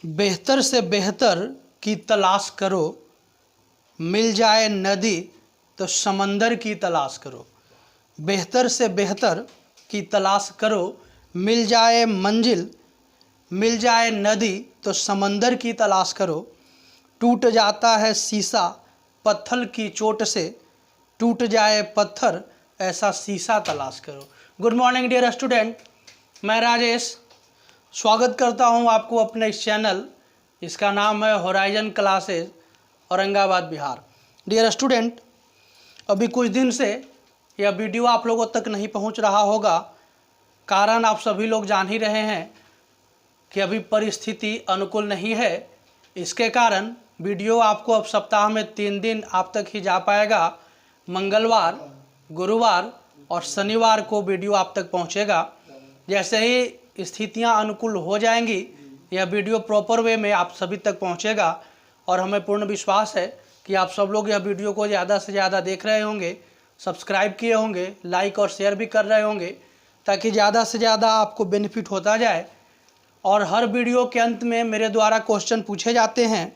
बेहतर से बेहतर की तलाश करो, मिल जाए नदी तो समंदर की तलाश करो। बेहतर से बेहतर की तलाश करो, मिल जाए मंजिल, मिल जाए नदी तो समंदर की तलाश करो। टूट जाता है शीशा पत्थर की चोट से, टूट जाए पत्थर ऐसा शीशा तलाश करो। गुड मॉर्निंग डियर स्टूडेंट, मैं राजेश स्वागत करता हूं आपको अपने इस चैनल, इसका नाम है horizon classes, Aurangabad Bihar. Dear student, अभी कुछ दिन से यह वीडियो आप लोगों तक नहीं पहुंच रहा होगा। कारण आप सभी लोग जान ही रहे हैं कि अभी परिस्थिति अनुकूल नहीं है। इसके कारण वीडियो आपको अब सप्ताह में 3 दिन आप तक ही जा पाएगा। मंगलवार, गुरुवार और शनिवार को वीडियो आप तक पहुंचेगा। जैसे ही स्थितियां अनुकूल हो जाएंगी, यह वीडियो प्रॉपर वे में आप सभी तक पहुंचेगा। और हमें पूर्ण विश्वास है कि आप सब लोग यह वीडियो को ज़्यादा से ज़्यादा देख रहे होंगे, सब्सक्राइब किए होंगे, लाइक और शेयर भी कर रहे होंगे, ताकि ज़्यादा से ज़्यादा आपको बेनिफिट होता जाए। और हर वीडियो के अंत में मेरे द्वारा क्वेश्चन पूछे जाते हैं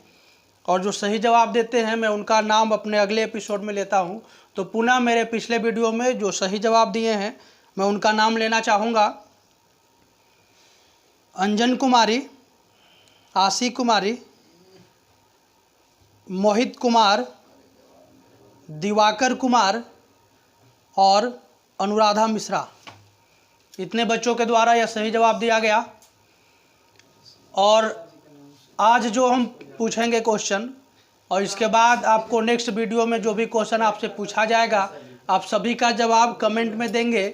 और जो सही जवाब देते हैं मैं उनका नाम अपने अगले एपिसोड में लेता हूं। तो पुनः मेरे पिछले वीडियो में जो सही जवाब दिए हैं मैं उनका नाम लेना चाहूँगा। अंजन कुमारी, आशी कुमारी, मोहित कुमार, दिवाकर कुमार और अनुराधा मिश्रा। इतने बच्चों के द्वारा यह सही जवाब दिया गया। और आज जो हम पूछेंगे क्वेश्चन, और इसके बाद आपको नेक्स्ट वीडियो में जो भी क्वेश्चन आपसे पूछा जाएगा, आप सभी का जवाब कमेंट में देंगे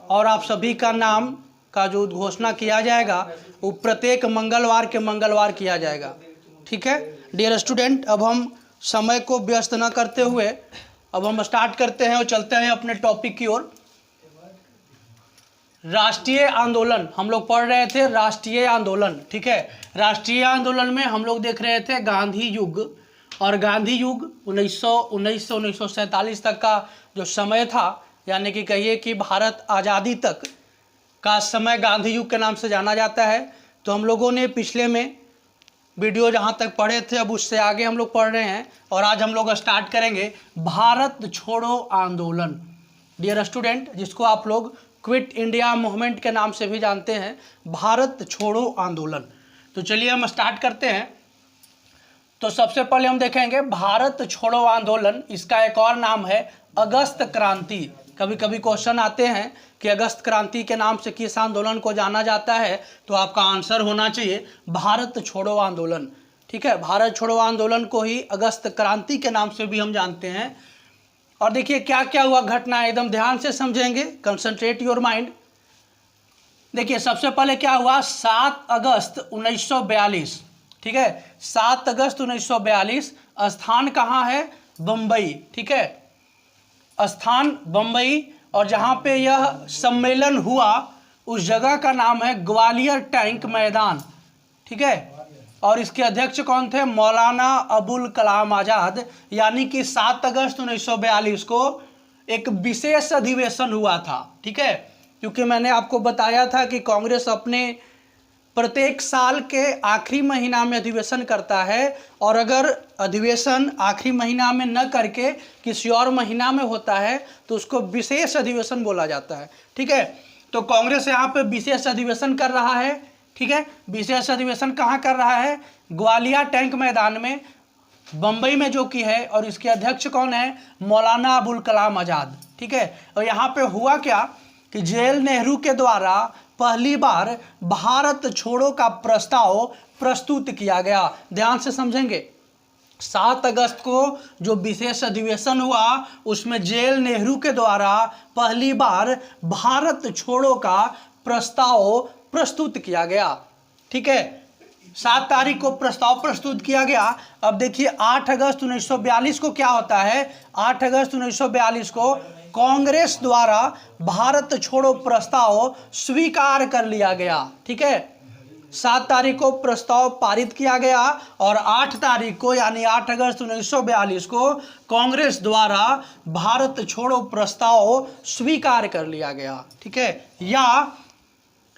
और आप सभी का नाम का जो घोषणा किया जाएगा वो प्रत्येक मंगलवार के मंगलवार किया जाएगा। ठीक है डियर स्टूडेंट, अब हम समय को व्यस्त न करते हुए अब हम स्टार्ट करते हैं और चलते हैं अपने टॉपिक की ओर। राष्ट्रीय आंदोलन हम लोग पढ़ रहे थे, राष्ट्रीय आंदोलन। ठीक है, राष्ट्रीय आंदोलन में हम लोग देख रहे थे गांधी युग, और गांधी युग 1947 तक का जो समय था, यानी कि कहिए कि भारत आज़ादी तक का समय गांधी युग के नाम से जाना जाता है। तो हम लोगों ने पिछले में वीडियो जहाँ तक पढ़े थे अब उससे आगे हम लोग पढ़ रहे हैं, और आज हम लोग स्टार्ट करेंगे भारत छोड़ो आंदोलन। डियर स्टूडेंट, जिसको आप लोग क्विट इंडिया मूवमेंट के नाम से भी जानते हैं, भारत छोड़ो आंदोलन। तो चलिए हम स्टार्ट करते हैं। तो सबसे पहले हम देखेंगे भारत छोड़ो आंदोलन, इसका एक और नाम है अगस्त क्रांति। कभी कभी क्वेश्चन आते हैं कि अगस्त क्रांति के नाम से किस आंदोलन को जाना जाता है, तो आपका आंसर होना चाहिए भारत छोड़ो आंदोलन। ठीक है, भारत छोड़ो आंदोलन को ही अगस्त क्रांति के नाम से भी हम जानते हैं। और देखिए क्या क्या हुआ घटना, एकदम ध्यान से समझेंगे, कंसंट्रेट योर माइंड। देखिए सबसे पहले क्या हुआ, 7 अगस्त 1942। ठीक है, 7 अगस्त 1942। स्थान कहाँ है, बम्बई। ठीक है, स्थान बम्बई, और जहाँ पे यह सम्मेलन हुआ उस जगह का नाम है ग्वालियर टैंक मैदान। ठीक है, और इसके अध्यक्ष कौन थे, मौलाना अबुल कलाम आज़ाद। यानी कि 7 अगस्त 1942 को एक विशेष अधिवेशन हुआ था। ठीक है, क्योंकि मैंने आपको बताया था कि कांग्रेस अपने प्रत्येक साल के आखिरी महीना में अधिवेशन करता है, और अगर अधिवेशन आखिरी महीना में न करके किसी और महीना में होता है तो उसको विशेष अधिवेशन बोला जाता है। ठीक है, तो कांग्रेस यहाँ पे विशेष अधिवेशन कर रहा है। ठीक है, विशेष अधिवेशन कहाँ कर रहा है, ग्वालियर टैंक मैदान में, बम्बई में जो कि है, और इसके अध्यक्ष कौन है, मौलाना अबुल कलाम आज़ाद। ठीक है, और यहाँ पे हुआ क्या कि जेएल नेहरू के द्वारा पहली बार भारत छोड़ो का प्रस्ताव प्रस्तुत किया गया। ध्यान से समझेंगे, 7 अगस्त को जो विशेष अधिवेशन हुआ उसमें जेएल नेहरू के द्वारा पहली बार भारत छोड़ो का प्रस्ताव प्रस्तुत किया गया। ठीक है, 7 तारीख को प्रस्ताव प्रस्तुत किया गया। अब देखिए 8 अगस्त 1942 को क्या होता है, 8 अगस्त 1942 को कांग्रेस द्वारा भारत छोड़ो प्रस्ताव स्वीकार कर लिया गया। ठीक है, 7 तारीख को प्रस्ताव पारित किया गया, और 8 तारीख को यानी 8 अगस्त 1942 को कांग्रेस द्वारा भारत छोड़ो प्रस्ताव स्वीकार कर लिया गया। ठीक है, या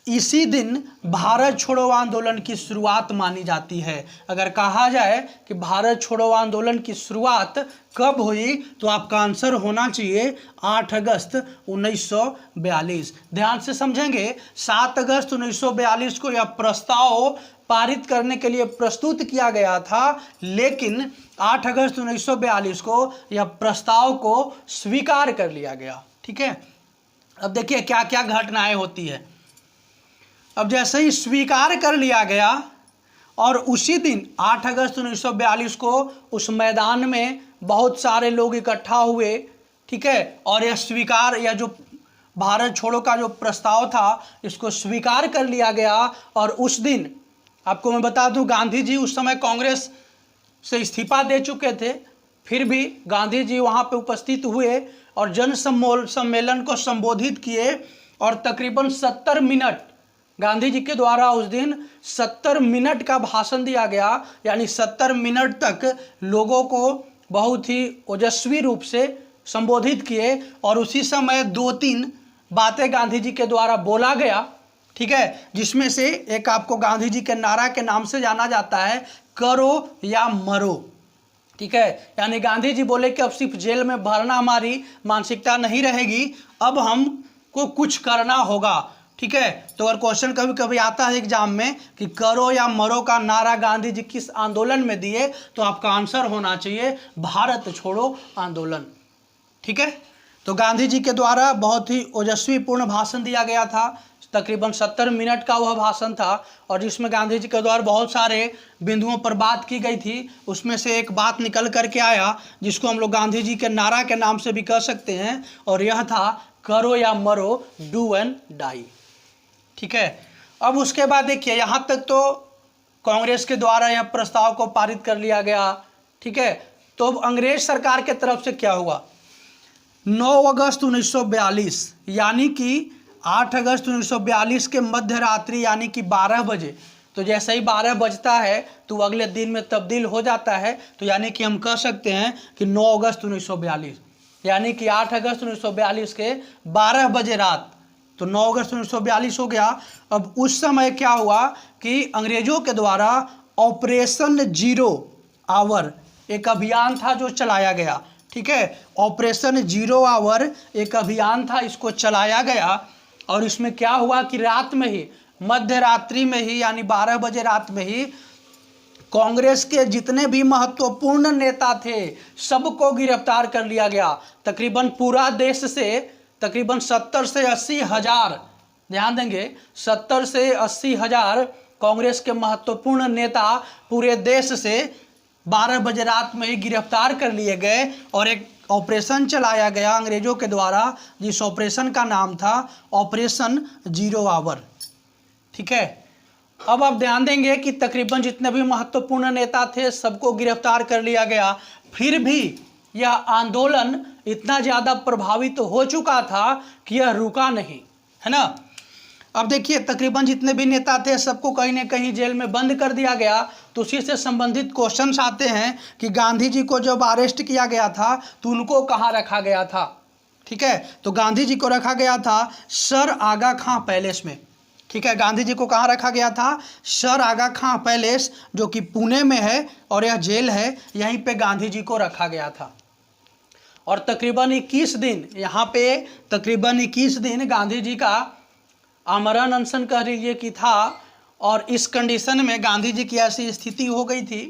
इसी दिन भारत छोड़ो आंदोलन की शुरुआत मानी जाती है। अगर कहा जाए कि भारत छोड़ो आंदोलन की शुरुआत कब हुई तो आपका आंसर होना चाहिए 8 अगस्त 1942। ध्यान से समझेंगे, 7 अगस्त 1942 को यह प्रस्ताव पारित करने के लिए प्रस्तुत किया गया था, लेकिन 8 अगस्त 1942 को यह प्रस्ताव को स्वीकार कर लिया गया। ठीक है, अब देखिए क्या क्या घटनाएं होती है। अब जैसे ही स्वीकार कर लिया गया और उसी दिन 8 अगस्त 1942 को उस मैदान में बहुत सारे लोग इकट्ठा हुए। ठीक है, और यह स्वीकार, यह जो भारत छोड़ो का जो प्रस्ताव था इसको स्वीकार कर लिया गया। और उस दिन आपको मैं बता दूं, गांधी जी उस समय कांग्रेस से इस्तीफा दे चुके थे, फिर भी गांधी जी वहाँ पे उपस्थित हुए और जन सम्मेलन को संबोधित किए और तकरीबन 70 मिनट गांधी जी के द्वारा उस दिन 70 मिनट का भाषण दिया गया। यानी 70 मिनट तक लोगों को बहुत ही ओजस्वी रूप से संबोधित किए और उसी समय 2-3 बातें गांधी जी के द्वारा बोला गया। ठीक है, जिसमें से एक आपको गांधी जी के नारा के नाम से जाना जाता है, करो या मरो। ठीक है, यानी गांधी जी बोले कि अब सिर्फ जेल में भरना हमारी मानसिकता नहीं रहेगी, अब हमको कुछ करना होगा। ठीक है, तो अगर क्वेश्चन कभी कभी आता है एग्जाम में कि करो या मरो का नारा गांधी जी किस आंदोलन में दिए, तो आपका आंसर होना चाहिए भारत छोड़ो आंदोलन। ठीक है, तो गांधी जी के द्वारा बहुत ही ओजस्वी पूर्ण भाषण दिया गया था। तकरीबन 70 मिनट का वह भाषण था और जिसमें गांधी जी के द्वारा बहुत सारे बिंदुओं पर बात की गई थी। उसमें से एक बात निकल करके आया जिसको हम लोग गांधी जी के नारा के नाम से भी कह सकते हैं, और यह था करो या मरो, डू एंड डाई। ठीक है, अब उसके बाद देखिए यहाँ तक तो कांग्रेस के द्वारा यह प्रस्ताव को पारित कर लिया गया। ठीक है, तो अब अंग्रेज सरकार के तरफ से क्या हुआ, 9 अगस्त 1942 यानी कि 8 अगस्त 1942 के मध्य रात्रि यानी कि 12 बजे, तो जैसे ही 12 बजता है तो अगले दिन में तब्दील हो जाता है। तो यानी कि हम कह सकते हैं कि 9 अगस्त 1942 यानी कि 8 अगस्त 1942 के 12 बजे रात, तो 9 अगस्त 1942 हो गया। अब उस समय क्या हुआ कि अंग्रेजों के द्वारा ऑपरेशन जीरो आवर एक अभियान था जो चलाया गया। ठीक है, ऑपरेशन जीरो आवर एक अभियान था, इसको चलाया गया। और इसमें क्या हुआ कि रात में ही, मध्य रात्रि में ही यानी 12 बजे रात में ही कांग्रेस के जितने भी महत्वपूर्ण नेता थे सबको गिरफ्तार कर लिया गया। तकरीबन पूरा देश से तकरीबन 70 से 80 हज़ार, ध्यान देंगे 70 से 80 हज़ार कांग्रेस के महत्वपूर्ण नेता पूरे देश से 12 बजे रात में ही गिरफ्तार कर लिए गए और एक ऑपरेशन चलाया गया अंग्रेजों के द्वारा, जिस ऑपरेशन का नाम था ऑपरेशन जीरो आवर। ठीक है, अब आप ध्यान देंगे कि तकरीबन जितने भी महत्वपूर्ण नेता थे सबको गिरफ्तार कर लिया गया। फिर भी यह आंदोलन इतना ज़्यादा प्रभावित हो चुका था कि यह रुका नहीं, है ना। अब देखिए तकरीबन जितने भी नेता थे सबको कहीं ना कहीं जेल में बंद कर दिया गया। तो उसी से संबंधित क्वेश्चंस आते हैं कि गांधी जी को जब अरेस्ट किया गया था तो उनको कहाँ रखा गया था। ठीक है, तो गांधी जी को रखा गया था सर आगा खां पैलेस में। ठीक है, गांधी जी को कहाँ रखा गया था, सर आगा खां पैलेस, जो कि पुणे में है और यह जेल है, यहीं पे गांधी जी को रखा गया था। और तकरीबन 21 दिन यहाँ पे तकरीबन 21 दिन गांधी जी का आमरण अनशन कह लीजिए कि था। और इस कंडीशन में गांधी जी की ऐसी स्थिति हो गई थी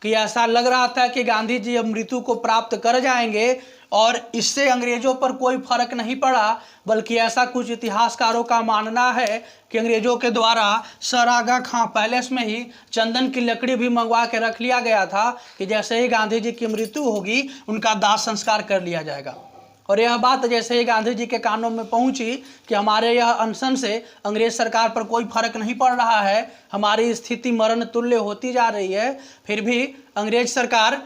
कि ऐसा लग रहा था कि गांधी जी अब मृत्यु को प्राप्त कर जाएंगे और इससे अंग्रेजों पर कोई फर्क नहीं पड़ा, बल्कि ऐसा कुछ इतिहासकारों का मानना है कि अंग्रेजों के द्वारा सर आगा खां पैलेस में ही चंदन की लकड़ी भी मंगवा के रख लिया गया था कि जैसे ही गांधी जी की मृत्यु होगी उनका दाह संस्कार कर लिया जाएगा। और यह बात जैसे ही गांधी जी के कानों में पहुंची कि हमारे यह अनशन से अंग्रेज सरकार पर कोई फर्क नहीं पड़ रहा है, हमारी स्थिति मरण तुल्य होती जा रही है, फिर भी अंग्रेज सरकार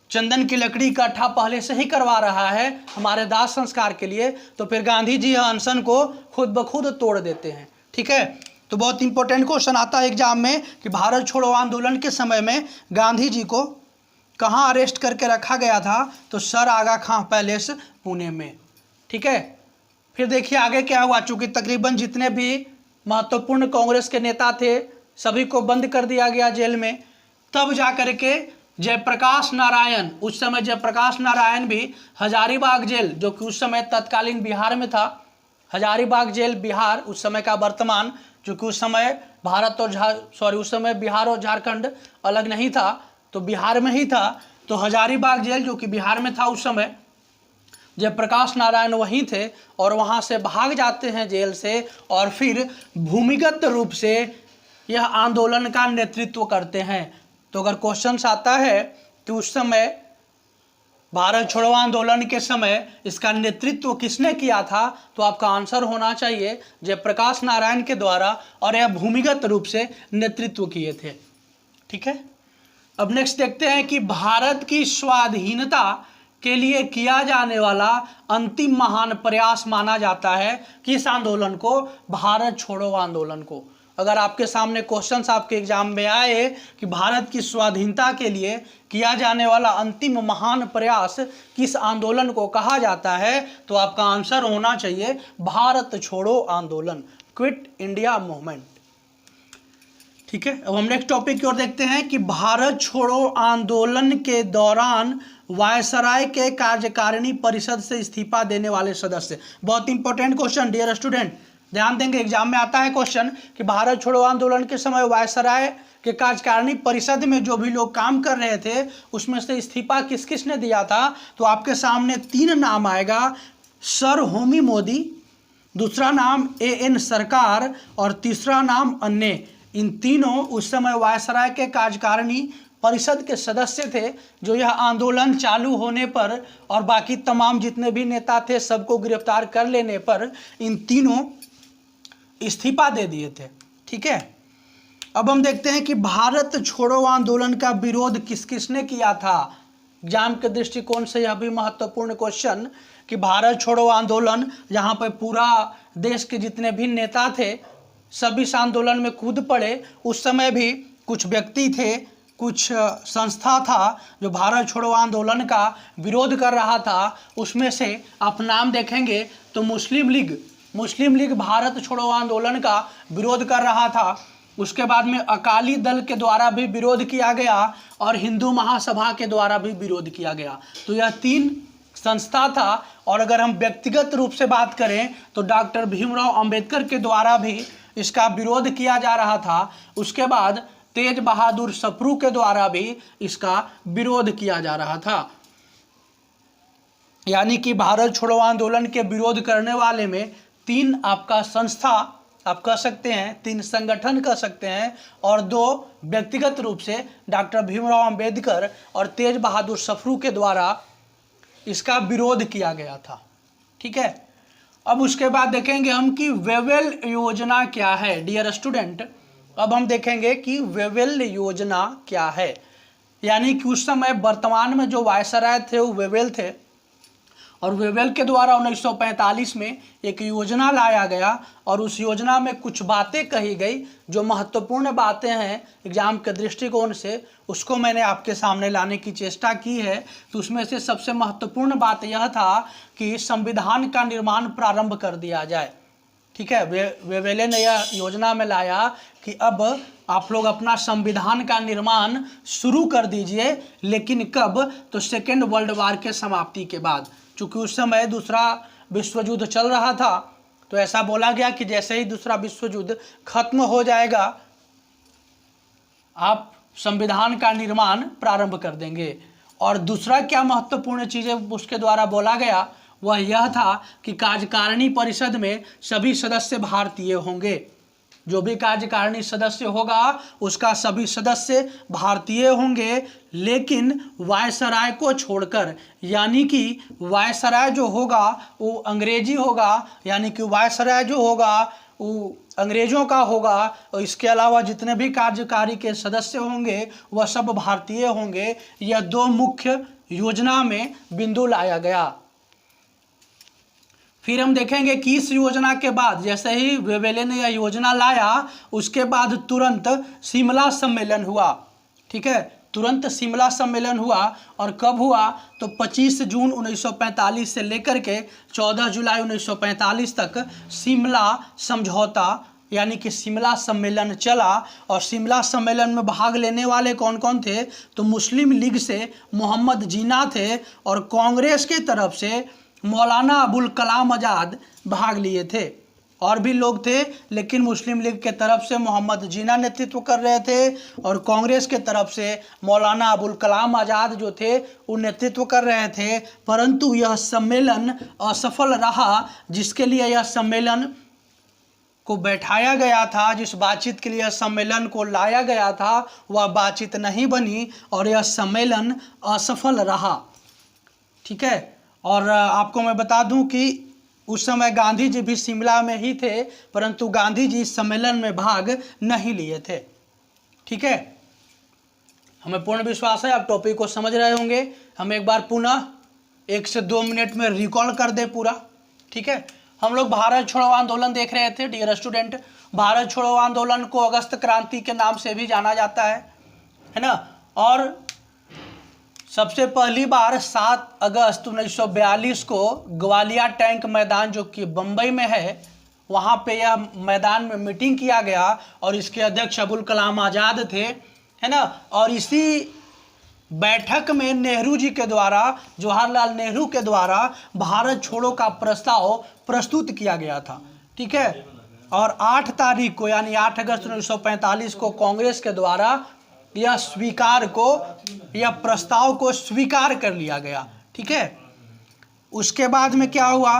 चंदन की लकड़ी इकट्ठा पहले से ही करवा रहा है हमारे दाह संस्कार के लिए, तो फिर गांधी जी यह अनशन को खुद ब खुद तोड़ देते हैं। ठीक है, तो बहुत इंपॉर्टेंट क्वेश्चन आता है एग्जाम में कि भारत छोड़ो आंदोलन के समय में गांधी जी को कहाँ अरेस्ट करके रखा गया था, तो सर आगा खां पैलेस पुणे में। ठीक है, फिर देखिए आगे क्या हुआ। चूंकि तकरीबन जितने भी महत्वपूर्ण कांग्रेस के नेता थे, सभी को बंद कर दिया गया जेल में। तब जा करके जयप्रकाश नारायण, उस समय जयप्रकाश नारायण भी हजारीबाग जेल, जो कि उस समय तत्कालीन बिहार में था, हजारीबाग जेल बिहार उस समय का वर्तमान, जो कि उस समय भारत और उस समय बिहार और झारखंड अलग नहीं था, तो बिहार में ही था। तो हजारीबाग जेल जो कि बिहार में था उस समय, जयप्रकाश नारायण वहीं थे और वहां से भाग जाते हैं जेल से, और फिर भूमिगत रूप से यह आंदोलन का नेतृत्व करते हैं। तो अगर क्वेश्चन आता है कि उस समय भारत छोड़ो आंदोलन के समय इसका नेतृत्व किसने किया था, तो आपका आंसर होना चाहिए जयप्रकाश नारायण के द्वारा, और यह भूमिगत रूप से नेतृत्व किए थे। ठीक है, अब नेक्स्ट देखते हैं कि भारत की स्वाधीनता के लिए किया जाने वाला अंतिम महान प्रयास माना जाता है किस आंदोलन को, भारत छोड़ो आंदोलन को। अगर आपके सामने क्वेश्चंस आपके एग्जाम में आए कि भारत की स्वाधीनता के लिए किया जाने वाला अंतिम महान प्रयास किस आंदोलन को कहा जाता है, तो आपका आंसर होना चाहिए भारत छोड़ो आंदोलन, क्विट इंडिया मूवमेंट। ठीक है, अब हम नेक्स्ट टॉपिक की ओर देखते हैं कि भारत छोड़ो आंदोलन के दौरान वायसराय के कार्यकारिणी परिषद से इस्तीफा देने वाले सदस्य। बहुत इंपॉर्टेंट क्वेश्चन डियर स्टूडेंट, ध्यान देंगे, एग्जाम में आता है क्वेश्चन कि भारत छोड़ो आंदोलन के समय वायसराय के कार्यकारिणी परिषद में जो भी लोग काम कर रहे थे उसमें से इस्तीफा किस किस ने दिया था, तो आपके सामने 3 नाम आएगा, सर होमी मोदी, दूसरा नाम AN सरकार और तीसरा नाम अन्य। इन तीनों उस समय वायसराय के कार्यकारिणी परिषद के सदस्य थे, जो यह आंदोलन चालू होने पर और बाकी तमाम जितने भी नेता थे सबको गिरफ्तार कर लेने पर इन तीनों इस्तीफा दे दिए थे। ठीक है, अब हम देखते हैं कि भारत छोड़ो आंदोलन का विरोध किस किसने किया था। एग्जाम के दृष्टिकोण से यह भी महत्वपूर्ण क्वेश्चन कि भारत छोड़ो आंदोलन, जहां पर पूरा देश के जितने भी नेता थे सभी इस आंदोलन में कूद पड़े। उस समय भी कुछ व्यक्ति थे, कुछ संस्था था जो भारत छोड़ो आंदोलन का विरोध कर रहा था। उसमें से आप नाम देखेंगे तो मुस्लिम लीग भारत छोड़ो आंदोलन का विरोध कर रहा था। उसके बाद में अकाली दल के द्वारा भी विरोध किया गया और हिंदू महासभा के द्वारा भी विरोध किया गया। तो यह 3 संस्था था। और अगर हम व्यक्तिगत रूप से बात करें तो डॉक्टर भीमराव अंबेडकर के द्वारा भी इसका विरोध किया जा रहा था। उसके बाद तेज बहादुर सप्रू के द्वारा भी इसका विरोध किया जा रहा था। यानी कि भारत छोड़ो आंदोलन के विरोध करने वाले में 3 आपका संस्था आप कह सकते हैं, 3 संगठन कह सकते हैं, और 2 व्यक्तिगत रूप से डॉक्टर भीमराव अंबेडकर और तेज बहादुर सप्रू के द्वारा इसका विरोध किया गया था। ठीक है, अब उसके बाद देखेंगे हम कि वेवेल योजना क्या है डियर स्टूडेंट। अब हम देखेंगे कि वेवेल योजना क्या है, यानी कि उस समय वर्तमान में जो वायसराय थे वो वेवेल थे, और वेवेल के द्वारा 1945 में एक योजना लाया गया और उस योजना में कुछ बातें कही गई जो महत्वपूर्ण बातें हैं एग्जाम के दृष्टिकोण से, उसको मैंने आपके सामने लाने की चेष्टा की है। तो उसमें से सबसे महत्वपूर्ण बात यह था कि संविधान का निर्माण प्रारंभ कर दिया जाए। ठीक है, वेवेले ने यह योजना में लाया कि अब आप लोग अपना संविधान का निर्माण शुरू कर दीजिए, लेकिन कब, तो सेकेंड वर्ल्ड वार के समाप्ति के बाद। चूँकि उस समय दूसरा विश्व युद्ध चल रहा था, तो ऐसा बोला गया कि जैसे ही दूसरा विश्व युद्ध खत्म हो जाएगा आप संविधान का निर्माण प्रारंभ कर देंगे। और दूसरा क्या महत्वपूर्ण चीज़ें उसके द्वारा बोला गया वह यह था कि कार्यकारिणी परिषद में सभी सदस्य भारतीय होंगे। जो भी कार्यकारिणी सदस्य होगा उसका सभी सदस्य भारतीय होंगे, लेकिन वायसराय को छोड़कर, यानी कि वायसराय जो होगा वो अंग्रेजी होगा, यानी कि वायसराय जो होगा वो अंग्रेजों का होगा, और इसके अलावा जितने भी कार्यकारी के सदस्य होंगे वह सब भारतीय होंगे। यह 2 मुख्य योजना में बिंदु लाया गया। फिर हम देखेंगे कि इस योजना के बाद जैसे ही वेवेले ने यह योजना लाया उसके बाद तुरंत शिमला सम्मेलन हुआ। ठीक है, तुरंत शिमला सम्मेलन हुआ, और कब हुआ, तो 25 जून 1945 से लेकर के 14 जुलाई 1945 तक शिमला समझौता यानी कि शिमला सम्मेलन चला। और शिमला सम्मेलन में भाग लेने वाले कौन कौन थे? तो मुस्लिम लीग से मोहम्मद जीना थे और कांग्रेस की तरफ से मौलाना अबुल कलाम आज़ाद भाग लिए थे। और भी लोग थे, लेकिन मुस्लिम लीग के तरफ से मोहम्मद जीना नेतृत्व कर रहे थे और कांग्रेस के तरफ से मौलाना अबुल कलाम आज़ाद जो थे वो नेतृत्व कर रहे थे। परंतु यह सम्मेलन असफल रहा, जिसके लिए यह सम्मेलन को बैठाया गया था, जिस बातचीत के लिए सम्मेलन को लाया गया था, वह बातचीत नहीं बनी और यह सम्मेलन असफल रहा। ठीक है। और आपको मैं बता दूं कि उस समय गांधी जी भी शिमला में ही थे, परंतु गांधी जी इस सम्मेलन में भाग नहीं लिए थे। ठीक है। हमें पूर्ण विश्वास है आप टॉपिक को समझ रहे होंगे। हम एक बार पुनः 1 से 2 मिनट में रिकॉल कर दे पूरा। ठीक है। हम लोग भारत छोड़ो आंदोलन देख रहे थे डियर स्टूडेंट। भारत छोड़ो आंदोलन को अगस्त क्रांति के नाम से भी जाना जाता है ना। और सबसे पहली बार 7 अगस्त 1942 को ग्वालियर टैंक मैदान जो कि बम्बई में है, वहाँ पे यह मैदान में मीटिंग किया गया और इसके अध्यक्ष अबुल कलाम आज़ाद थे, है ना। और इसी बैठक में नेहरू जी के द्वारा, जवाहरलाल नेहरू के द्वारा भारत छोड़ो का प्रस्ताव प्रस्तुत किया गया था। ठीक है। और 8 तारीख को यानी 8 अगस्त 1945 को कांग्रेस के द्वारा यह प्रस्ताव को स्वीकार कर लिया गया। ठीक है। उसके बाद में क्या हुआ?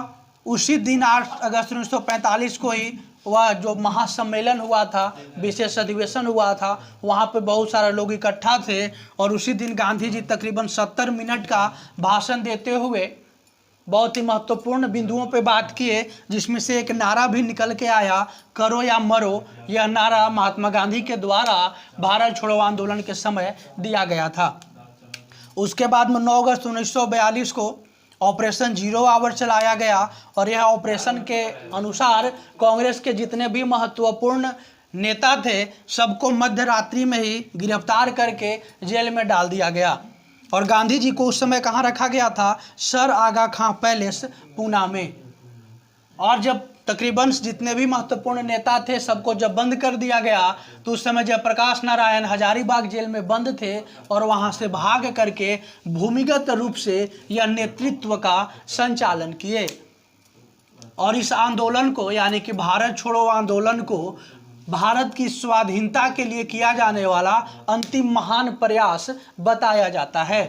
उसी दिन 8 अगस्त 1945 को ही वह जो महासम्मेलन हुआ था, विशेष अधिवेशन हुआ था, वहाँ पे बहुत सारे लोग इकट्ठा थे और उसी दिन गांधी जी तकरीबन 70 मिनट का भाषण देते हुए बहुत ही महत्वपूर्ण बिंदुओं पे बात किए, जिसमें से एक नारा भी निकल के आया, करो या मरो। यह नारा महात्मा गांधी के द्वारा भारत छोड़ो आंदोलन के समय दिया गया था। उसके बाद में 9 अगस्त 1942 को ऑपरेशन 0 आवर चलाया गया और यह ऑपरेशन के अनुसार कांग्रेस के जितने भी महत्वपूर्ण नेता थे सबको मध्य रात्रि में ही गिरफ्तार करके जेल में डाल दिया गया। और गांधी जी को उस समय कहाँ रखा गया था? सर आगा खां पैलेस पूना में। और जब तकरीबन जितने भी महत्वपूर्ण नेता थे सबको जब बंद कर दिया गया तो उस समय जयप्रकाश नारायण हजारीबाग जेल में बंद थे और वहां से भाग करके भूमिगत रूप से यह नेतृत्व का संचालन किए। और इस आंदोलन को यानी कि भारत छोड़ो आंदोलन को भारत की स्वाधीनता के लिए किया जाने वाला अंतिम महान प्रयास बताया जाता है।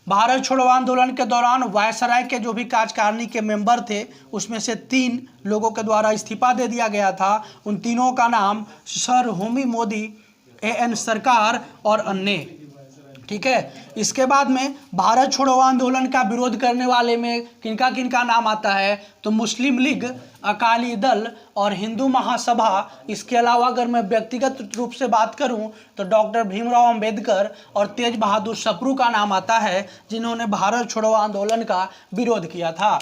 भारत छोड़ो आंदोलन के दौरान वायसराय के जो भी कार्यकारिणी के मेंबर थे उसमें से 3 लोगों के द्वारा इस्तीफा दे दिया गया था। उन तीनों का नाम सर होमी मोदी, AN सरकार और अन्य। ठीक है। इसके बाद में भारत छोड़ो आंदोलन का विरोध करने वाले में किनका किनका नाम आता है? तो मुस्लिम लीग, अकाली दल और हिंदू महासभा। इसके अलावा अगर मैं व्यक्तिगत रूप से बात करूं तो डॉक्टर भीमराव अंबेडकर और तेज बहादुर सप्रू का नाम आता है, जिन्होंने भारत छोड़ो आंदोलन का विरोध किया था।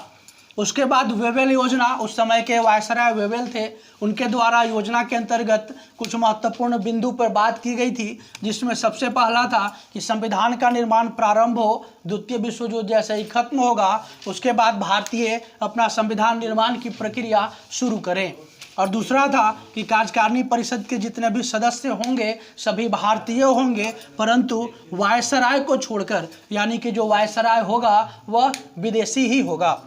उसके बाद वेवेल योजना, उस समय के वायसराय वेवेल थे, उनके द्वारा योजना के अंतर्गत कुछ महत्वपूर्ण बिंदु पर बात की गई थी, जिसमें सबसे पहला था कि संविधान का निर्माण प्रारंभ हो, द्वितीय विश्व युद्ध जैसे ही खत्म होगा उसके बाद भारतीय अपना संविधान निर्माण की प्रक्रिया शुरू करें। और दूसरा था कि कार्यकारिणी परिषद के जितने भी सदस्य होंगे सभी भारतीय होंगे, परंतु वायसराय को छोड़कर, यानी कि जो वायसराय होगा वह विदेशी ही होगा।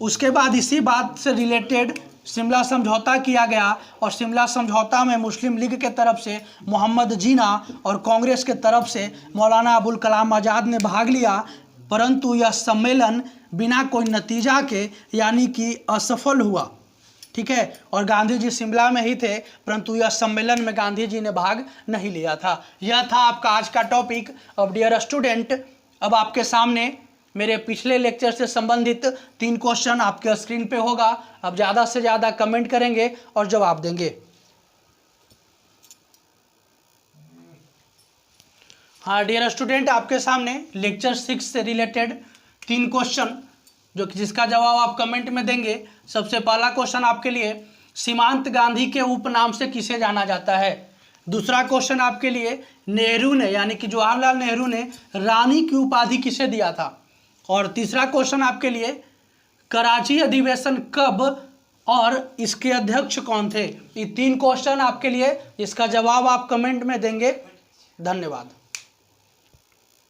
उसके बाद इसी बात से रिलेटेड शिमला समझौता किया गया और शिमला समझौता में मुस्लिम लीग के तरफ से मोहम्मद जीना और कांग्रेस के तरफ से मौलाना अबुल कलाम आज़ाद ने भाग लिया, परंतु यह सम्मेलन बिना कोई नतीजा के यानी कि असफल हुआ। ठीक है। और गांधी जी शिमला में ही थे, परंतु यह सम्मेलन में गांधी जी ने भाग नहीं लिया था। यह था आपका आज का टॉपिक। अब डियर स्टूडेंट, अब आपके सामने मेरे पिछले लेक्चर से संबंधित 3 क्वेश्चन आपके स्क्रीन पे होगा। अब ज़्यादा से ज़्यादा कमेंट करेंगे और जवाब देंगे। हाँ डियर स्टूडेंट, आपके सामने लेक्चर 6 से रिलेटेड 3 क्वेश्चन जो कि जिसका जवाब आप कमेंट में देंगे। सबसे पहला क्वेश्चन आपके लिए, सीमांत गांधी के उपनाम से किसे जाना जाता है? दूसरा क्वेश्चन आपके लिए, नेहरू ने यानी कि जवाहरलाल नेहरू ने रानी की उपाधि किसे दिया था? और तीसरा क्वेश्चन आपके लिए, कराची अधिवेशन कब और इसके अध्यक्ष कौन थे? ये 3 क्वेश्चन आपके लिए, इसका जवाब आप कमेंट में देंगे। धन्यवाद।